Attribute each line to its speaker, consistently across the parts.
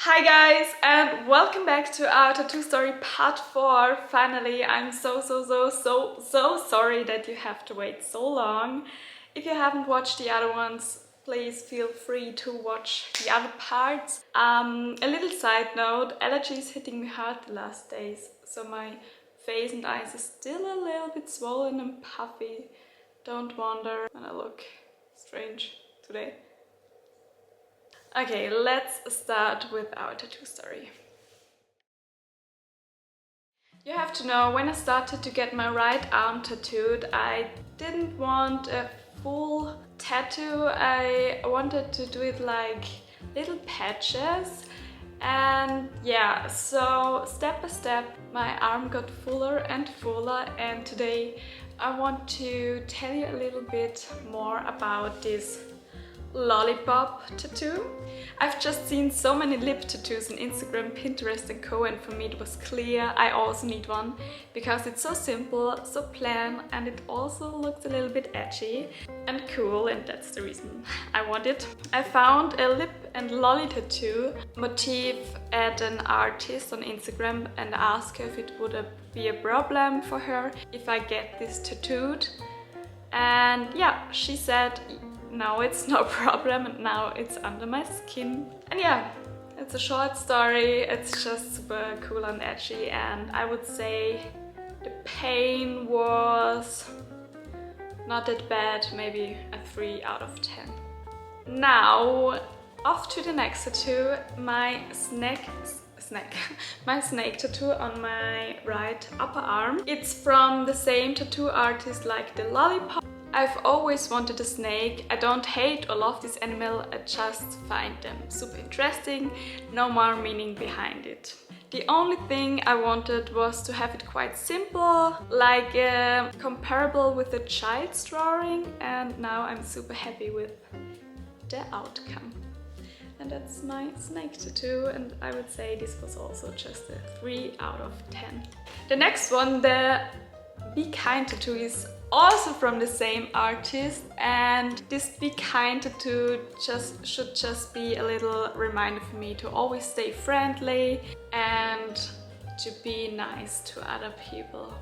Speaker 1: Hi guys, and welcome back to our tattoo story part 4. Finally, I'm so sorry that you have to wait so long. If you haven't watched the other ones, please feel free to watch the other parts. A little side note, allergies hitting me hard the last days, so my face and eyes are still a little bit swollen and puffy. Don't wonder when I look strange today. Okay, let's start with our tattoo story. You have to know, when I started to get my right arm tattooed, I didn't want a full tattoo. I wanted to do it like little patches. And yeah, so step by step my arm got fuller and fuller, and today I want to tell you a little bit more about this lollipop tattoo. I've just seen so many lip tattoos on Instagram, Pinterest and co, and for me it was clear I also need one because it's so simple, so plain, and it also looks a little bit edgy and cool, and that's the reason I want it. I found a lip and lolly tattoo motif at an artist on Instagram and asked her if it would be a problem for her if I get this tattooed, and yeah, she said no, it's no problem, and now it's under my skin. And yeah, it's a short story, it's just super cool and edgy, and I would say the pain was not that bad, maybe a 3 out of 10. Now, off to the next tattoo, my snake tattoo on my right upper arm. It's from the same tattoo artist like the lollipop. I've always wanted a snake. I don't hate or love this animal, I just find them super interesting, no more meaning behind it. The only thing I wanted was to have it quite simple, like comparable with a child's drawing, and now I'm super happy with the outcome. And that's my snake tattoo, and I would say this was also just a 3 out of 10. The next one, the Be Kind tattoo, is also from the same artist, and this Be Kind tattoo should just be a little reminder for me to always stay friendly and to be nice to other people.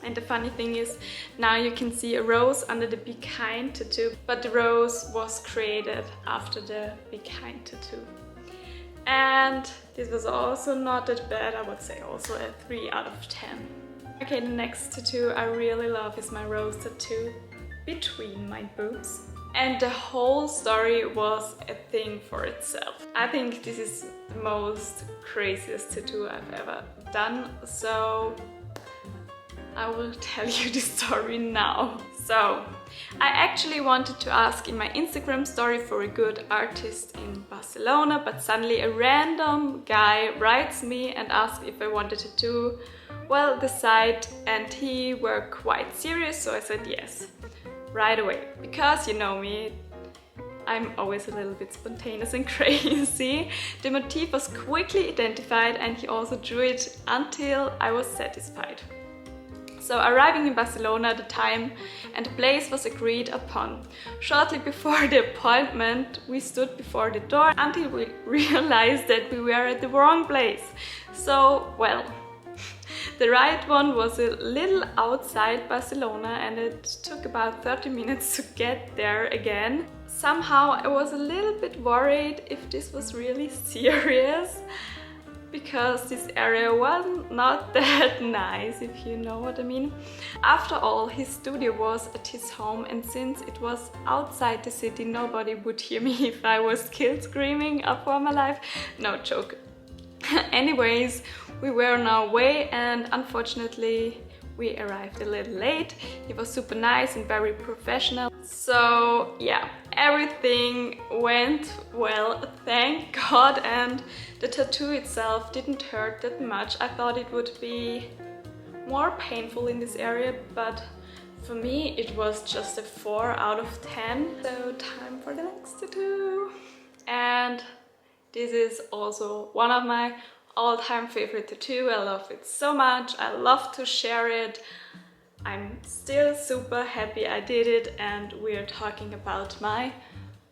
Speaker 1: And the funny thing is, now you can see a rose under the Be Kind tattoo, but the rose was created after the Be Kind tattoo. And this was also not that bad, I would say also a 3 out of 10. Okay, the next tattoo I really love is my rose tattoo between my boobs. And the whole story was a thing for itself. I think this is the most craziest tattoo I've ever done, so I will tell you the story now. So, I actually wanted to ask in my Instagram story for a good artist in Barcelona, but suddenly a random guy writes me and asks if I wanted to do well the site, and he were quite serious, so I said yes right away, because you know me, I'm always a little bit spontaneous and crazy. The motif was quickly identified and he also drew it until I was satisfied. So arriving in Barcelona at the time and the place was agreed upon. Shortly before the appointment we stood before the door until we realized that we were at the wrong place. So well, the right one was a little outside Barcelona and it took about 30 minutes to get there again. Somehow I was a little bit worried if this was really serious, because this area was not that nice, if you know what I mean. After all, his studio was at his home, and since it was outside the city, nobody would hear me if I was killed screaming up for my life. No joke. Anyways, we were on our way, and unfortunately we arrived a little late. He was super nice and very professional. So yeah, everything went well, thank God, and the tattoo itself didn't hurt that much. I thought it would be more painful in this area, but for me it was just a 4 out of 10. So time for the next tattoo. And this is also one of my all-time favorite tattoo. I love it so much, I love to share it. I'm still super happy I did it, and we are talking about my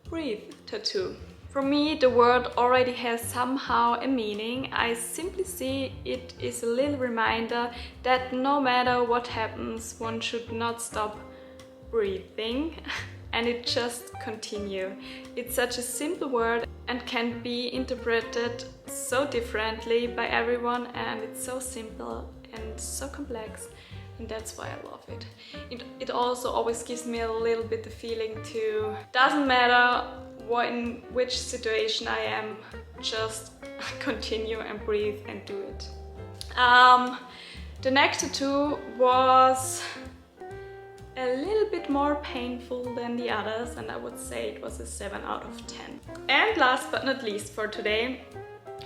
Speaker 1: Breathe tattoo. For me, the word already has somehow a meaning. I simply see it is a little reminder that no matter what happens, one should not stop breathing and it just continue. It's such a simple word and can be interpreted so differently by everyone, and it's so simple and so complex, and that's why I love it. It also always gives me a little bit the feeling to, doesn't matter in which situation I am, just continue and breathe and do it. The next tattoo was a little bit more painful than the others, and I would say it was a 7 out of 10. And last but not least for today,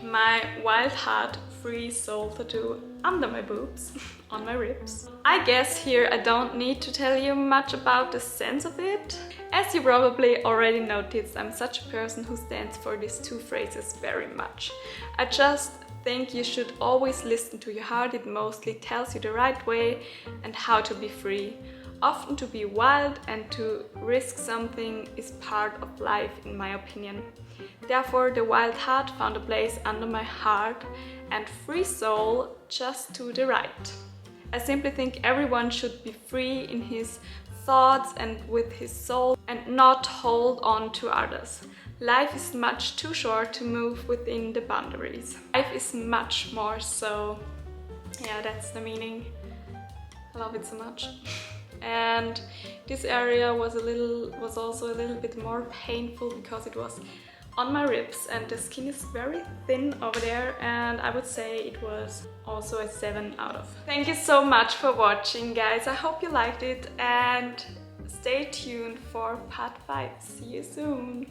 Speaker 1: my Wild Heart Free Soul tattoo under my boobs, on my ribs. I guess here I don't need to tell you much about the sense of it. As you probably already noticed, I'm such a person who stands for these two phrases very much. I just think you should always listen to your heart. It mostly tells you the right way and how to be free. Often to be wild and to risk something is part of life, in my opinion. Therefore, the Wild Heart found a place under my heart and Free Soul just to the right. I simply think everyone should be free in his thoughts and with his soul and not hold on to others. Life is much too short to move within the boundaries. Life is much more, so yeah, that's the meaning. I love it so much. And this area was also a little bit more painful because it was on my ribs and the skin is very thin over there, and I would say it was also a 7 out of. Thank you so much for watching, guys. I hope you liked it and stay tuned for part 5. See you soon.